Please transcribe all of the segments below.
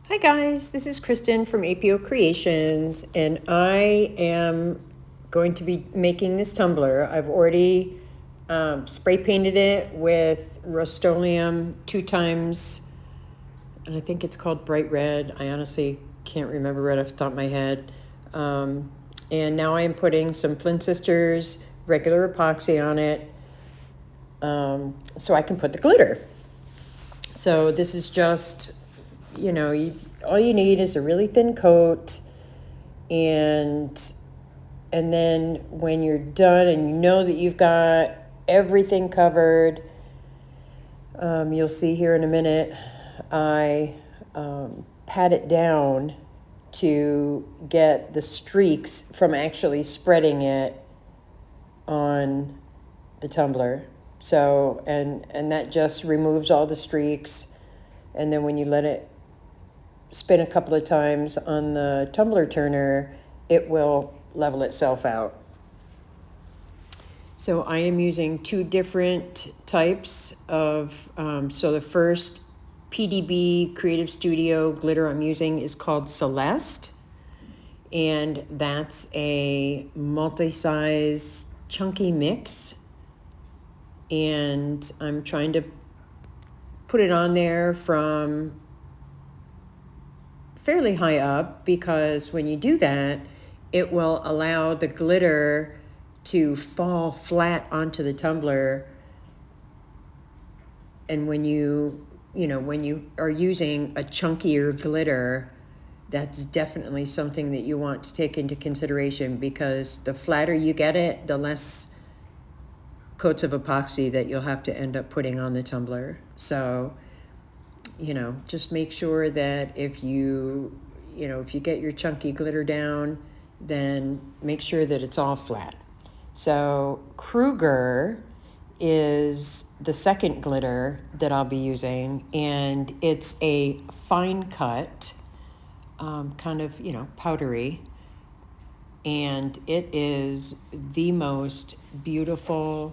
Hi guys, this is Kristen from APO Creations, and I am going to be making this tumbler. I've already spray painted it with Rust-Oleum 2 times, and I think it's called Bright Red. I honestly can't remember right off the top of my head. And now I am putting some Flint Sisters regular epoxy on it so I can put the glitter. So this is just, all you need is a really thin coat, and then when you're done and you know that you've got everything covered, you'll see here in a minute, I pat it down to get the streaks from actually spreading it on the tumbler. So, and that just removes all the streaks. And then when you let it spin a couple of times on the tumbler turner, it will level itself out. So I am using 2 different types of, so the first PDB Creative Studio glitter I'm using is called Celeste. And that's a multi-size chunky mix. And I'm trying to put it on there from fairly high up, because when you do that, it will allow the glitter to fall flat onto the tumbler. And when you are using a chunkier glitter, that's definitely something that you want to take into consideration, because the flatter you get it, the less coats of epoxy that you'll have to end up putting on the tumbler. So, just make sure that if you get your chunky glitter down, then make sure that it's all flat. So Kruger is the second glitter that I'll be using, and it's a fine cut, kind of, powdery, and it is the most beautiful,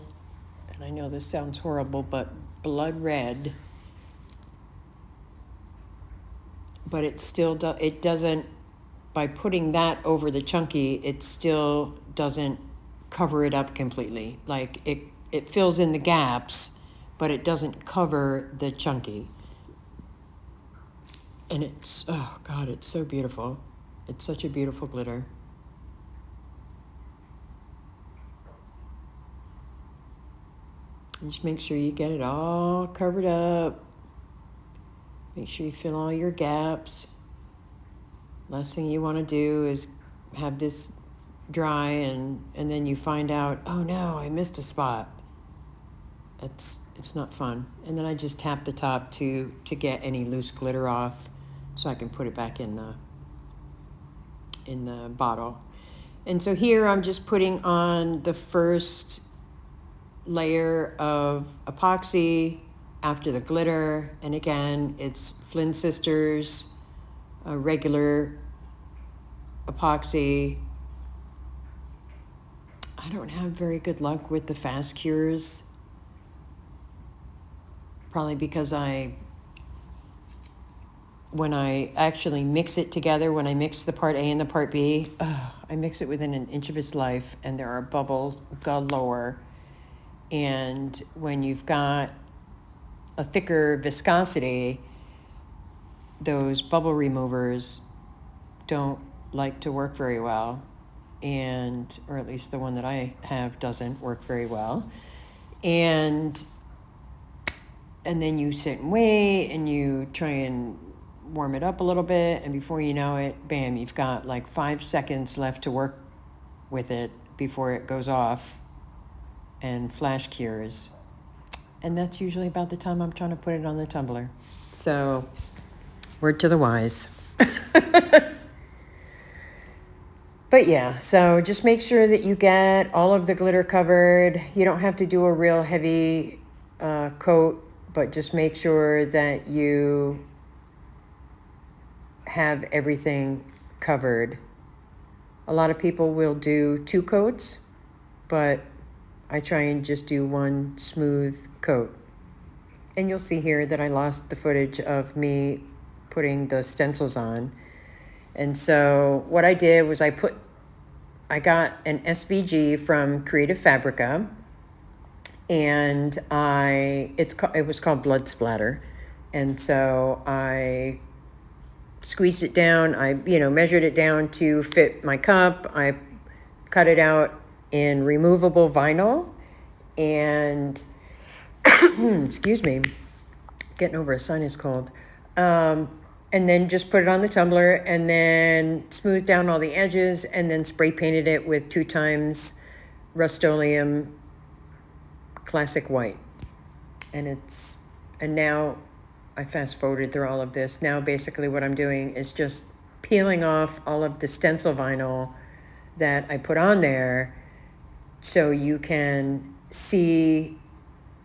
and I know this sounds horrible, but blood red. But it still it doesn't, by putting that over the chunky, it still doesn't cover it up completely. Like it fills in the gaps, but it doesn't cover the chunky. And it's, oh God, it's so beautiful. It's such a beautiful glitter. Just make sure you get it all covered up. Make sure you fill all your gaps. Last thing you want to do is have this dry and then you find out, oh no, I missed a spot. It's not fun. And then I just tap the top to get any loose glitter off, so I can put it back in the bottle. And so here I'm just putting on the first layer of epoxy after the glitter, and again, it's Flint Sisters regular epoxy. I don't have very good luck with the fast cures, probably because when I actually mix it together, when I mix the part A and the part B, I mix it within an inch of its life, and there are bubbles galore. And when you've got a thicker viscosity, those bubble removers don't like to work very well, or at least the one that I have doesn't work very well. And then you sit and wait, and you try and warm it up a little bit, and before you know it, bam, you've got like 5 seconds left to work with it before it goes off and flash cures. And that's usually about the time I'm trying to put it on the tumbler. So, word to the wise. But yeah, so just make sure that you get all of the glitter covered. You don't have to do a real heavy coat, but just make sure that you have everything covered. A lot of people will do 2 coats, but I try and just do 1 smooth coat. And you'll see here that I lost the footage of me putting the stencils on. And so what I did was I got an SVG from Creative Fabrica, and it was called Blood Splatter. And so I squeezed it down. I, measured it down to fit my cup. I cut it out in removable vinyl, and excuse me, getting over a sinus cold. And then just put it on the tumbler, and then smoothed down all the edges, and then spray painted it with 2 times Rust-Oleum Classic White. And now I fast forwarded through all of this. Now basically what I'm doing is just peeling off all of the stencil vinyl that I put on there, so you can see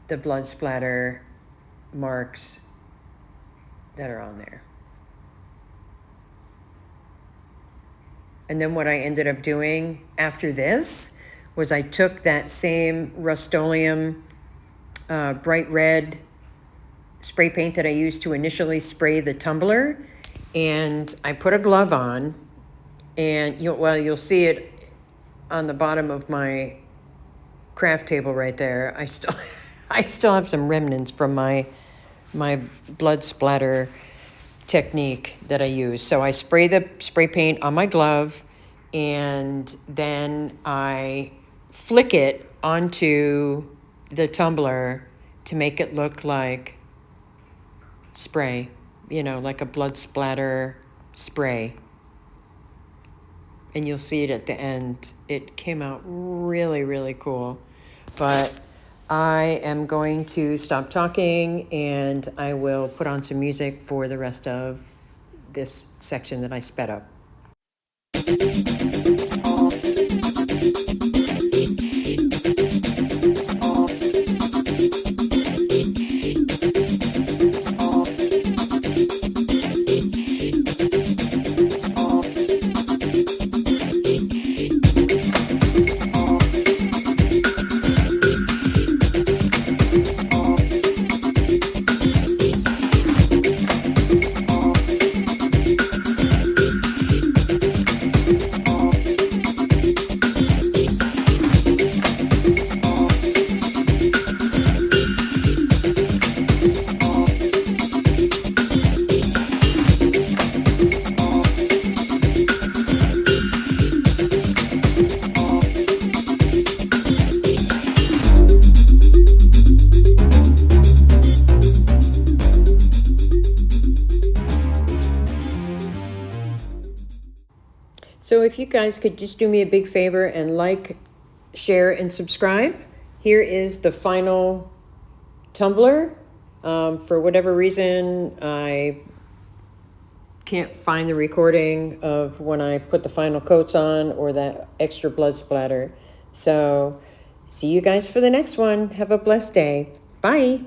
the blood splatter marks that are on there. And then what I ended up doing after this was I took that same Rust-Oleum bright red spray paint that I used to initially spray the tumbler, and I put a glove on, and you'll see it on the bottom of my craft table right there. I still have some remnants from my blood splatter technique that I use. So I spray the spray paint on my glove, and then I flick it onto the tumbler to make it look like spray, like a blood splatter spray. And you'll see it at the end. It came out really, really cool. But I am going to stop talking, and I will put on some music for the rest of this section that I sped up. So if you guys could just do me a big favor and like, share, and subscribe. Here is the final tumbler. For whatever reason, I can't find the recording of when I put the final coats on or that extra blood splatter. So see you guys for the next one. Have a blessed day. Bye.